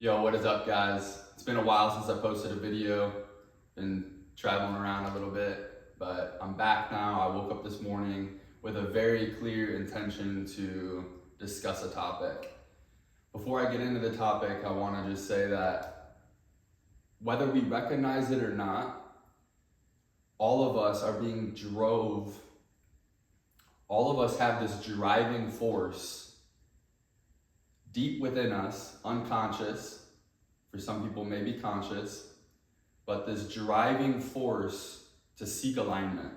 Yo, what is up, guys? It's been a while since I posted a video. Been traveling around a little bit, but I'm back now. I woke up this morning with a very clear intention to discuss a topic. Before I get into the topic, I want to just say that whether we recognize it or not, all of us are being all of us have this driving force deep within us, unconscious, for some people maybe conscious, but this driving force to seek alignment.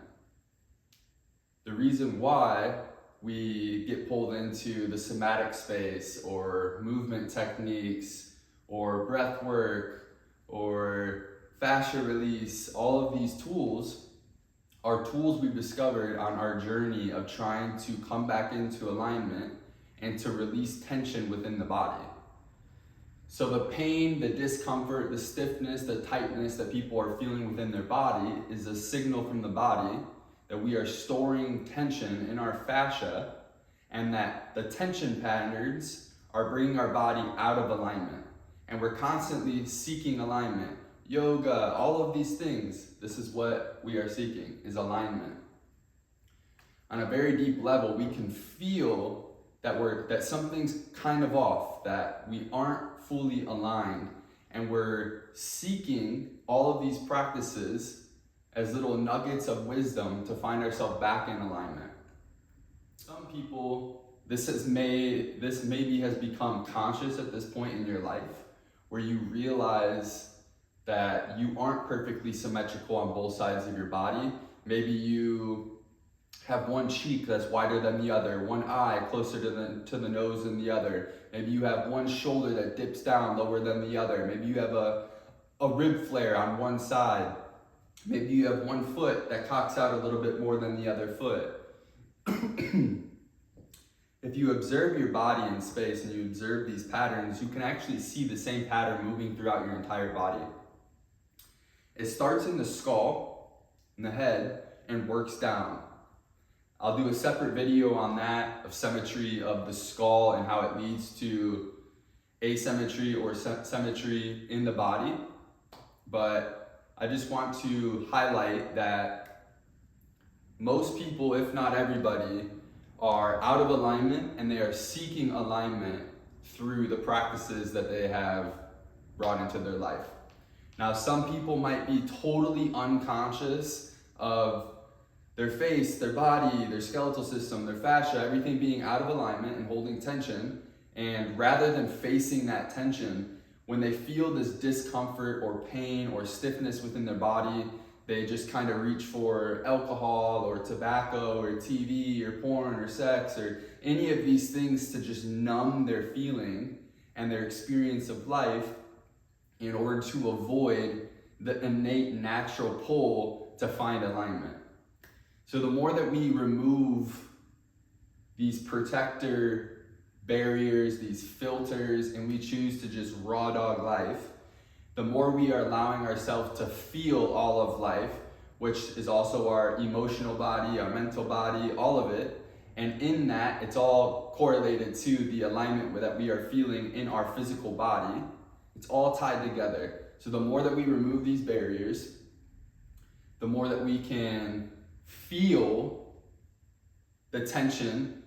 The reason why we get pulled into the somatic space or movement techniques or breath work or fascia release, all of these tools are tools we've discovered on our journey of trying to come back into alignment and to release tension within the body. So the pain, the discomfort, the stiffness, the tightness that people are feeling within their body is a signal from the body that we are storing tension in our fascia, and that the tension patterns are bringing our body out of alignment. And we're constantly seeking alignment. Yoga, all of these things, this is what we are seeking, is alignment. On a very deep level, we can feel that something's kind of off, that we aren't fully aligned, and we're seeking all of these practices as little nuggets of wisdom to find ourselves back in alignment. Some people, this maybe has become conscious at this point in your life, where you realize that you aren't perfectly symmetrical on both sides of your body. Maybe you have one cheek that's wider than the other, one eye closer to the nose than the other. Maybe you have one shoulder that dips down lower than the other. Maybe you have a rib flare on one side. Maybe you have one foot that cocks out a little bit more than the other foot. If you observe your body in space and you observe these patterns, you can actually see the same pattern moving throughout your entire body. It starts in the skull, in the head, and works down. I'll do a separate video on that, of symmetry of the skull and how it leads to asymmetry or symmetry in the body. But I just want to highlight that most people, if not everybody, are out of alignment, and they are seeking alignment through the practices that they have brought into their life. Now, some people might be totally unconscious of their face, their body, their skeletal system, their fascia, everything being out of alignment and holding tension. And rather than facing that tension, when they feel this discomfort or pain or stiffness within their body, they just kind of reach for alcohol or tobacco or TV or porn or sex or any of these things to just numb their feeling and their experience of life in order to avoid the innate natural pull to find alignment. So the more that we remove these protector barriers, these filters, and we choose to just raw dog life, the more we are allowing ourselves to feel all of life, which is also our emotional body, our mental body, all of it. And in that, it's all correlated to the alignment that we are feeling in our physical body. It's all tied together. So the more that we remove these barriers, the more that we can feel the tension,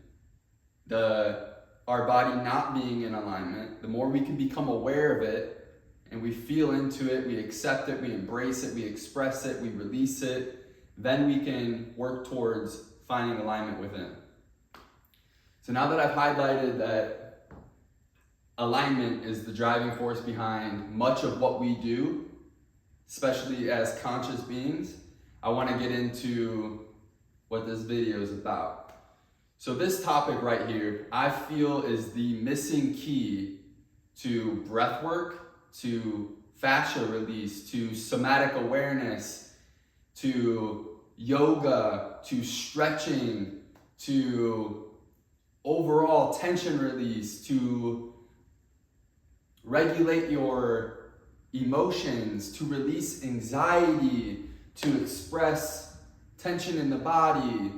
our body not being in alignment, the more we can become aware of it, and we feel into it, we accept it, we embrace it, we express it, we release it, then we can work towards finding alignment within. So now that I've highlighted that alignment is the driving force behind much of what we do, especially as conscious beings, I want to get into what this video is about. So this topic right here, I feel, is the missing key to breath work, to fascia release, to somatic awareness, to yoga, to stretching, to overall tension release, to regulate your emotions, to release anxiety, to express tension in the body,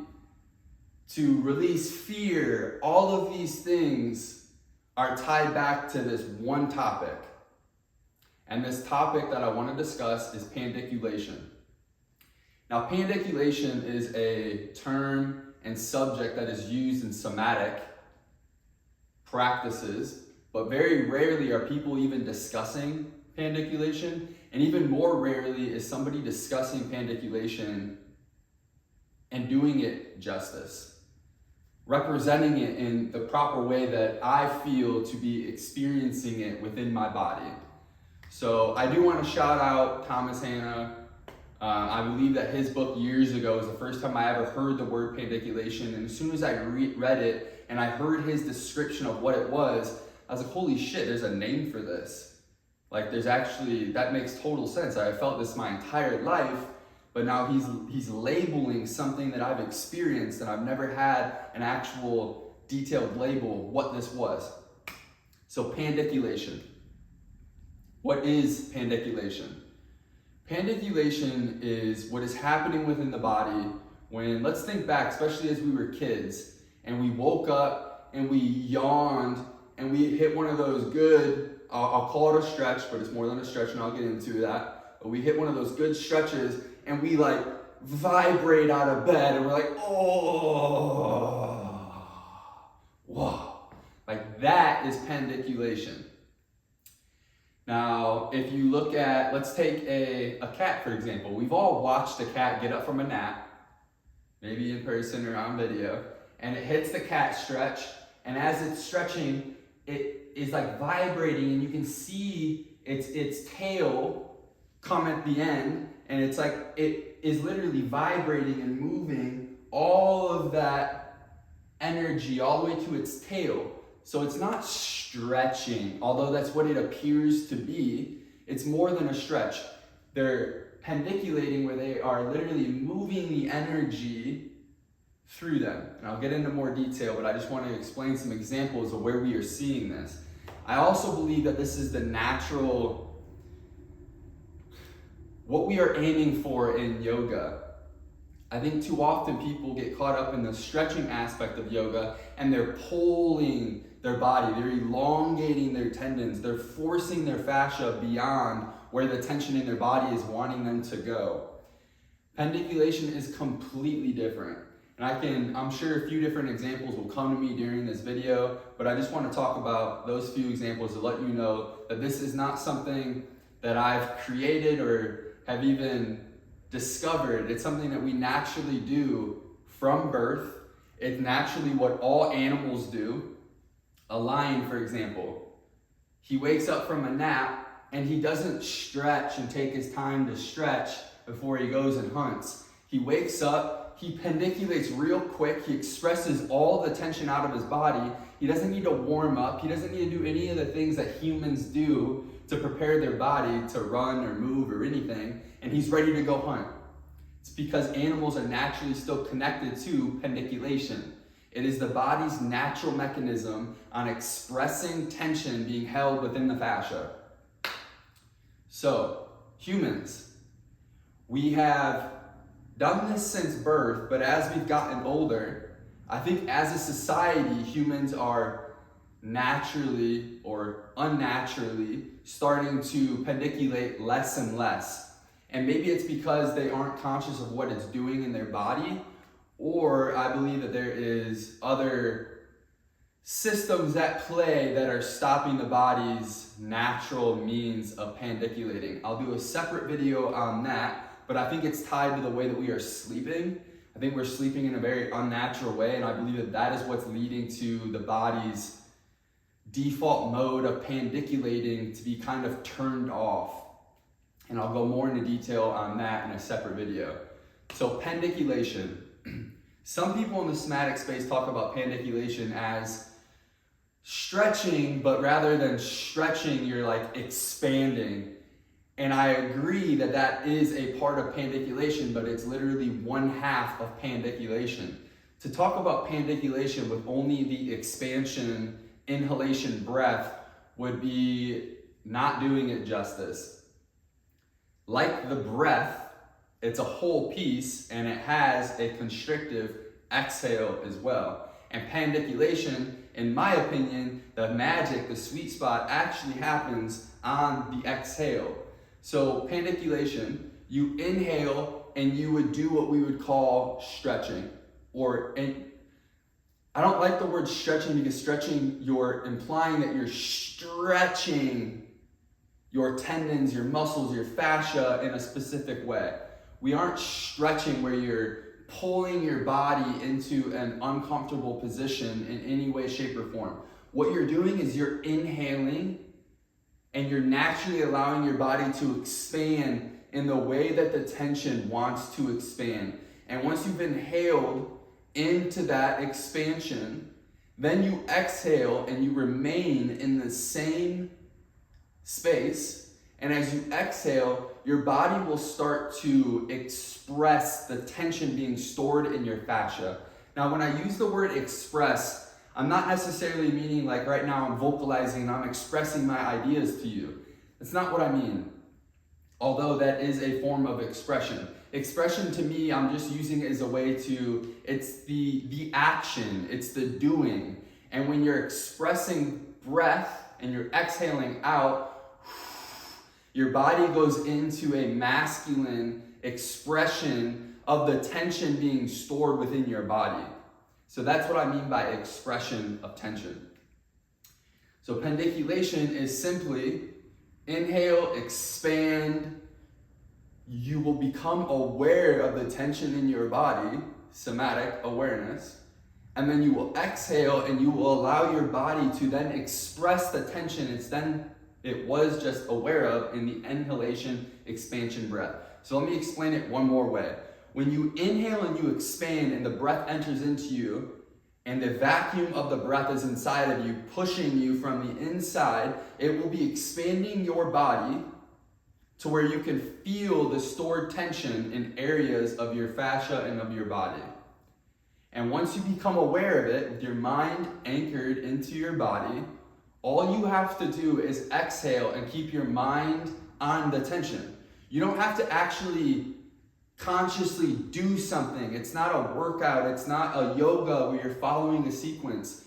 to release fear. All of these things are tied back to this one topic, And this topic that I want to discuss is pandiculation. Now, pandiculation is a term and subject that is used in somatic practices, but very rarely are people even discussing pandiculation, and even more rarely is somebody discussing pandiculation and doing it justice, representing it in the proper way that I feel to be experiencing it within my body. So I do want to shout out Thomas Hanna. I believe that his book years ago was the first time I ever heard the word pandiculation, and as soon as I read it and I heard his description of what it was, I was like, holy shit, there's a name for this. Like, there's actually, that makes total sense. I have felt this my entire life, but now he's labeling something that I've experienced and I've never had an actual detailed label of what this was. So pandiculation. What is pandiculation? Pandiculation is what is happening within the body when, let's think back, especially as we were kids, and we woke up and we yawned and we hit one of those good, I'll call it a stretch, but it's more than a stretch and I'll get into that. But we hit one of those good stretches and we like vibrate out of bed and we're like, oh, whoa. Like that is pandiculation. Now, if you look at, let's take a cat, for example. We've all watched a cat get up from a nap, maybe in person or on video, and it hits the cat stretch, and as it's stretching, it is like vibrating, and you can see its tail come at the end, and it's like it is literally vibrating and moving all of that energy all the way to its tail. So it's not stretching, although that's what it appears to be. It's more than a stretch. They're pandiculating, where they are literally moving the energy through them. And I'll get into more detail, but I just want to explain some examples of where we are seeing this. I also believe that this is the natural, what we are aiming for in yoga. I think too often people get caught up in the stretching aspect of yoga and they're pulling their body, they're elongating their tendons, they're forcing their fascia beyond where the tension in their body is wanting them to go. Pandiculation is completely different. And I'm sure a few different examples will come to me during this video, but I just want to talk about those few examples to let you know that this is not something that I've created or have even discovered. It's something that we naturally do from birth. It's naturally what all animals do. A lion, for example, he wakes up from a nap and he doesn't stretch and take his time to stretch before he goes and hunts. He wakes up, he pandiculates real quick, he expresses all the tension out of his body. He doesn't need to warm up, he doesn't need to do any of the things that humans do to prepare their body to run or move or anything, and he's ready to go hunt. It's because animals are naturally still connected to pandiculation. It is the body's natural mechanism on expressing tension being held within the fascia. So, humans, we have done this since birth, but as we've gotten older, I think as a society, humans are naturally or unnaturally starting to pandiculate less and less. And maybe it's because they aren't conscious of what it's doing in their body, or I believe that there is other systems at play that are stopping the body's natural means of pandiculating. I'll do a separate video on that, but I think it's tied to the way that we are sleeping. I think we're sleeping in a very unnatural way, and I believe that that is what's leading to the body's default mode of pandiculating to be kind of turned off. And I'll go more into detail on that in a separate video. So pandiculation. Some people in the somatic space talk about pandiculation as stretching, but rather than stretching, you're like expanding. And I agree that that is a part of pandiculation, but it's literally one half of pandiculation. To talk about pandiculation with only the expansion, inhalation, breath would be not doing it justice. Like the breath, it's a whole piece and it has a constrictive exhale as well. And pandiculation, in my opinion, the magic, the sweet spot actually happens on the exhale. So pandiculation, you inhale and you would do what we would call stretching. I don't like the word stretching because stretching, you're implying that you're stretching your tendons, your muscles, your fascia in a specific way. We aren't stretching where you're pulling your body into an uncomfortable position in any way, shape, or form. What you're doing is you're inhaling and you're naturally allowing your body to expand in the way that the tension wants to expand. And once you've inhaled into that expansion, then you exhale and you remain in the same space. And as you exhale, your body will start to express the tension being stored in your fascia. Now, when I use the word express, I'm not necessarily meaning like right now I'm vocalizing, I'm expressing my ideas to you. That's not what I mean. Although that is a form of expression. Expression to me, I'm just using it as a way to, it's the action, it's the doing. And when you're expressing breath and you're exhaling out, your body goes into a masculine expression of the tension being stored within your body. So that's what I mean by expression of tension. So pandiculation is simply inhale, expand. You will become aware of the tension in your body, somatic awareness, and then you will exhale and you will allow your body to then express the tension it was just aware of in the inhalation, expansion breath. So let me explain it one more way. When you inhale and you expand and the breath enters into you, and the vacuum of the breath is inside of you, pushing you from the inside, it will be expanding your body to where you can feel the stored tension in areas of your fascia and of your body. And once you become aware of it, with your mind anchored into your body, all you have to do is exhale and keep your mind on the tension. You don't have to actually consciously do something. It's not a workout. It's not a yoga where you're following a sequence.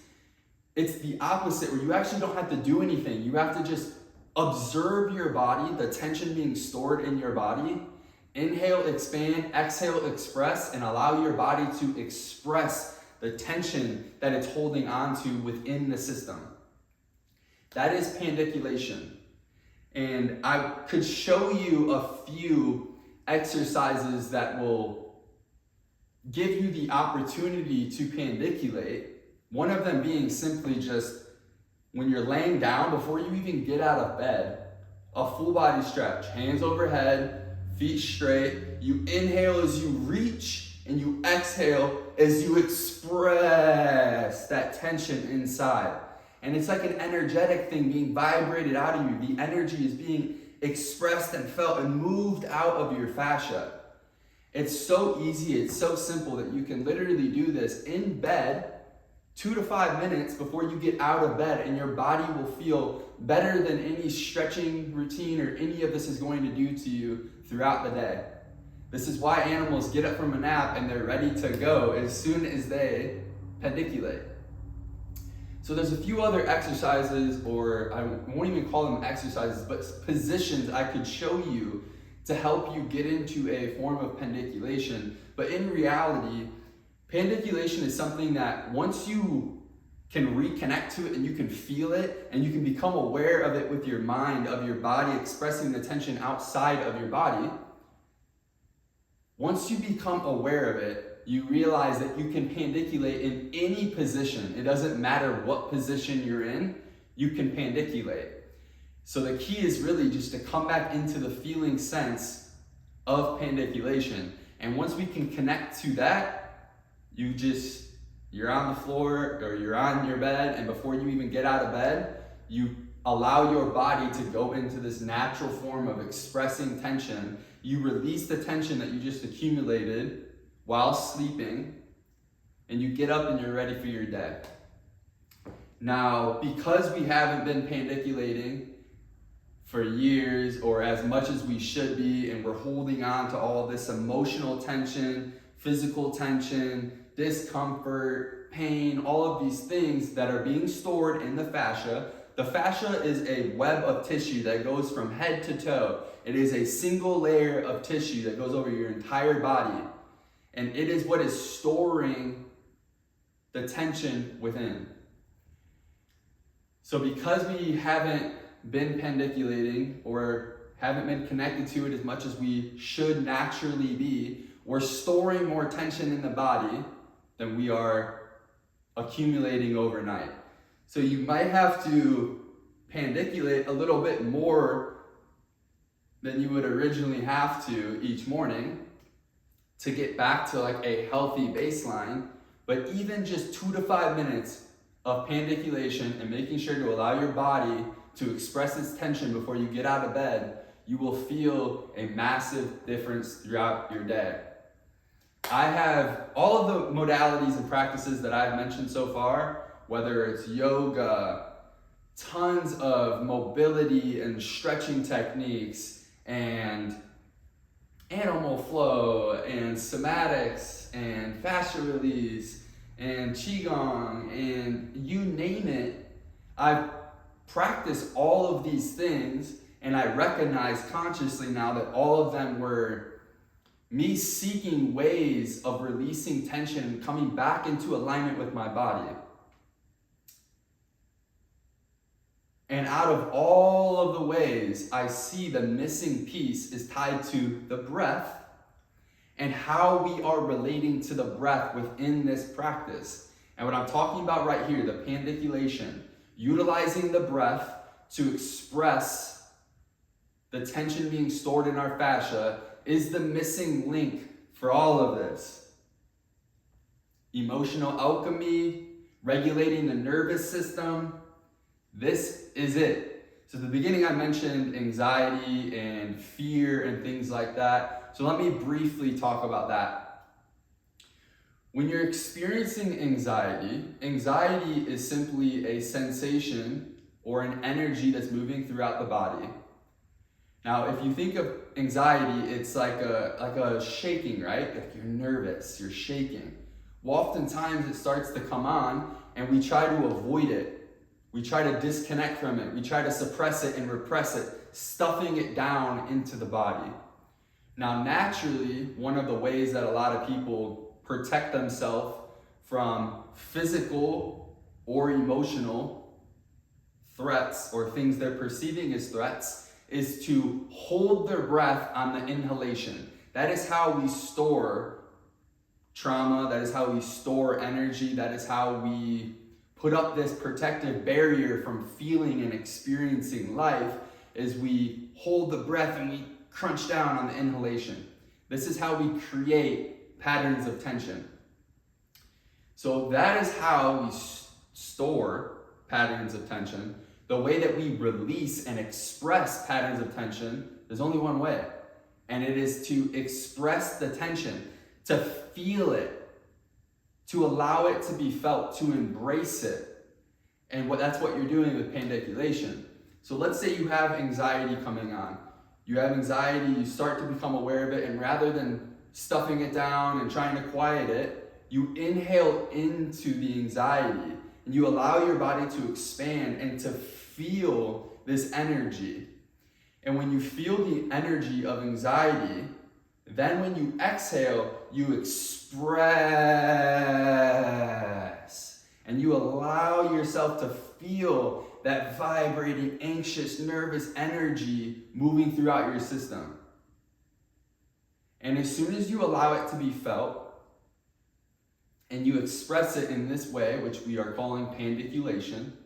It's the opposite, where you actually don't have to do anything. You have to just observe your body, the tension being stored in your body. Inhale, expand, exhale, express, and allow your body to express the tension that it's holding on to within the system. That is pandiculation. And I could show you a few exercises that will give you the opportunity to pandiculate. One of them being simply just when you're laying down, before you even get out of bed, a full body stretch, hands overhead, feet straight. You inhale as you reach and you exhale as you express that tension inside. And it's like an energetic thing being vibrated out of you. The energy is being expressed and felt and moved out of your fascia. It's so easy, it's so simple that you can literally do this in bed 2 to 5 minutes before you get out of bed, and your body will feel better than any stretching routine or any of this is going to do to you throughout the day. This is why animals get up from a nap and they're ready to go as soon as they pandiculate. So there's a few other exercises, or I won't even call them exercises, but positions I could show you to help you get into a form of pandiculation. But in reality, pandiculation is something that once you can reconnect to it and you can feel it and you can become aware of it with your mind, of your body expressing the tension outside of your body, once you become aware of it, you realize that you can pandiculate in any position. It doesn't matter what position you're in, you can pandiculate. So the key is really just to come back into the feeling sense of pandiculation. And once we can connect to that, you're on the floor or you're on your bed, and before you even get out of bed, you allow your body to go into this natural form of expressing tension. You release the tension that you just accumulated while sleeping, and you get up and you're ready for your day. Now, because we haven't been pandiculating for years or as much as we should be, and we're holding on to all this emotional tension, physical tension, discomfort, pain, all of these things that are being stored in the fascia, The fascia is a web of tissue that goes from head to toe. It is a single layer of tissue that goes over your entire body. And it is what is storing the tension within. So because we haven't been pandiculating or haven't been connected to it as much as we should naturally be, we're storing more tension in the body than we are accumulating overnight. So you might have to pandiculate a little bit more than you would originally have to each morning to get back to like a healthy baseline. But even just 2 to 5 minutes of pandiculation and making sure to allow your body to express its tension before you get out of bed, you will feel a massive difference throughout your day. I have all of the modalities and practices that I've mentioned so far, whether it's yoga, tons of mobility and stretching techniques, and animal flow, and somatics, and fascia release, and qigong, and you name it. I've practiced all of these things, and I recognize consciously now that all of them were me seeking ways of releasing tension and coming back into alignment with my body. And out of all of the ways, I see the missing piece is tied to the breath and how we are relating to the breath within this practice. And what I'm talking about right here, the pandiculation, utilizing the breath to express the tension being stored in our fascia, is the missing link for all of this. Emotional alchemy, regulating the nervous system, this is it. So at the beginning I mentioned anxiety and fear and things like that. So let me briefly talk about that. When you're experiencing anxiety, anxiety is simply a sensation or an energy that's moving throughout the body. Now, if you think of anxiety, it's like a shaking, right? Like you're nervous, you're shaking. Well, oftentimes it starts to come on and we try to avoid it. We try to disconnect from it. We try to suppress it and repress it, stuffing it down into the body. Now, naturally, one of the ways that a lot of people protect themselves from physical or emotional threats or things they're perceiving as threats is to hold their breath on the inhalation. That is how we store trauma. That is how we store energy. That is how we put up this protective barrier from feeling and experiencing life, is we hold the breath and we crunch down on the inhalation. This is how we create patterns of tension. So that is how we store patterns of tension. The way that we release and express patterns of tension, there's only one way. And it is to express the tension, to feel it, to allow it to be felt, to embrace it. And that's what you're doing with pandiculation. So let's say you have anxiety coming on. You have anxiety, you start to become aware of it, and rather than stuffing it down and trying to quiet it, you inhale into the anxiety and you allow your body to expand and to feel this energy. And when you feel the energy of anxiety, then when you exhale, you express and you allow yourself to feel that vibrating, anxious, nervous energy moving throughout your system. And as soon as you allow it to be felt and you express it in this way, which we are calling pandiculation,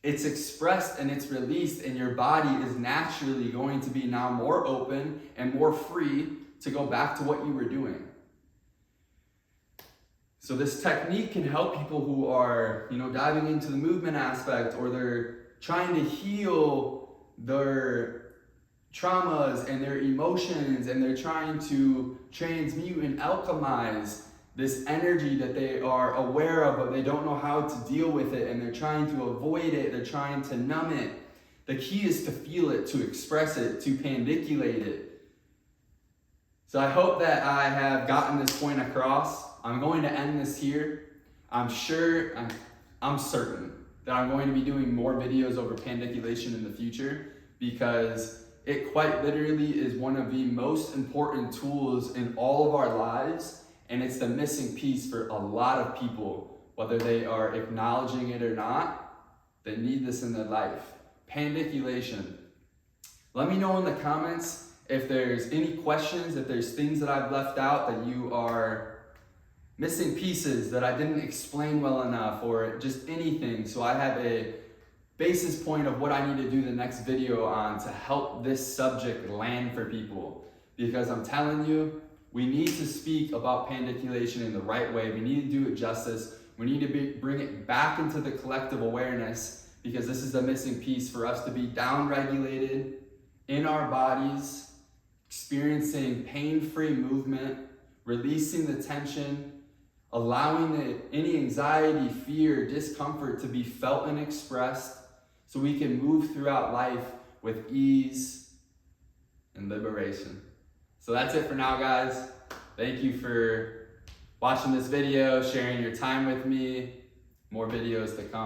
it's expressed and it's released, and your body is naturally going to be now more open and more free to go back to what you were doing. So this technique can help people who are, diving into the movement aspect, or they're trying to heal their traumas and their emotions, and they're trying to transmute and alchemize this energy that they are aware of, but they don't know how to deal with it, and they're trying to avoid it, they're trying to numb it. The key is to feel it, to express it, to pandiculate it. So I hope that I have gotten this point across. I'm going to end this here. I'm certain that I'm going to be doing more videos over pandiculation in the future, because it quite literally is one of the most important tools in all of our lives, and it's the missing piece for a lot of people, whether they are acknowledging it or not. They need this in their life. Pandiculation. Let me know in the comments if there's any questions, if there's things that I've left out that you are missing pieces that I didn't explain well enough, or just anything, so I have a basis point of what I need to do the next video on to help this subject land for people. Because I'm telling you, we need to speak about pandiculation in the right way. We need to do it justice. We need to bring it back into the collective awareness, because this is the missing piece for us to be down-regulated in our bodies, experiencing pain-free movement, releasing the tension, allowing any anxiety, fear, discomfort to be felt and expressed, so we can move throughout life with ease and liberation. So that's it for now, guys. Thank you for watching this video, sharing your time with me. More videos to come.